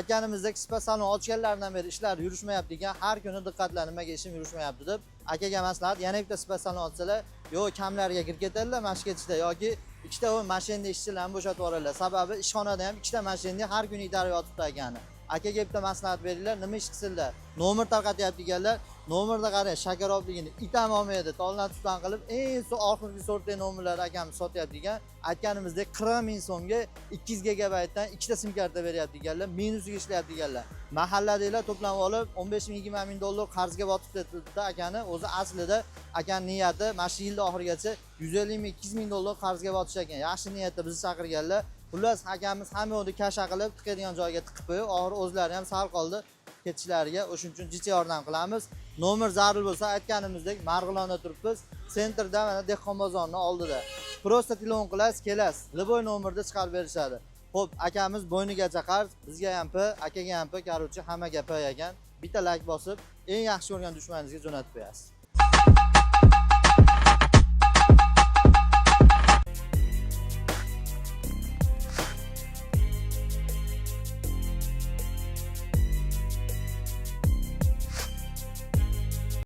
akanimizdek spa salon ochganlaridan beri ishlar yurishmayapti ekan, har kuni diqqatlanib nimaga ishim yurishmayapti deb akaga maslahat, yana bitta spa salon ochsalar, yo kamlarga kirib ketadilar mana shu ketishda yoki ikkita mashinada ishchilarni bo'shatib yuboradilar. Sababi ishxonada ham ikkita mashinada har kuni idora yotibdi akani. Akaga bitta maslahat beringlar, nima ish qilsinlar. Nomer tarqatyapti ekanlar. Nomerda qarang, shakarobligini itam olmaydi. Toldan tutdan qilib, eng son oxirgi sortdagi nomerlar akamiz sotyapti ekan. Aytganimizdek 40 ming so'mga 200 gigabaytdan ikkita sim karta beryapti ekanlar. Minusiga ishlayapti ekanlar. Mahalladagilar to'planib olib 15 ming 20 ming dollar qarzga botib ketdi akani. O'zi aslida akani niyati mana shu yil oxirigacha 150 ming 200 ming dollar qarzga botish ekan. Yaxshi niyatda bizni chaqirganlar. Xullas akamiz hamma yo'lda kasha qilib, tiqadigan joyga tiqib qo'yib, oxiri o'zlari ham sal qoldi ketishlariga. O'shuning uchun jicha yordam qilamiz. Nomer zarur bo'lsa aytganimizdek Marg'ilonda turibmiz. Sentrda mana Dehqon bozorining oldida. Prosta telefon qilasiz, kelasiz. Liboy nomerda chiqarib berishadi. Xo'p, akamiz bo'ynigacha qarz, bizga ham p, akaga ham p, korоче hammaga p ekan. Bitta like bosib, eng yaxshi ko'rgan dushmaningizga jo'natib qo'yasiz.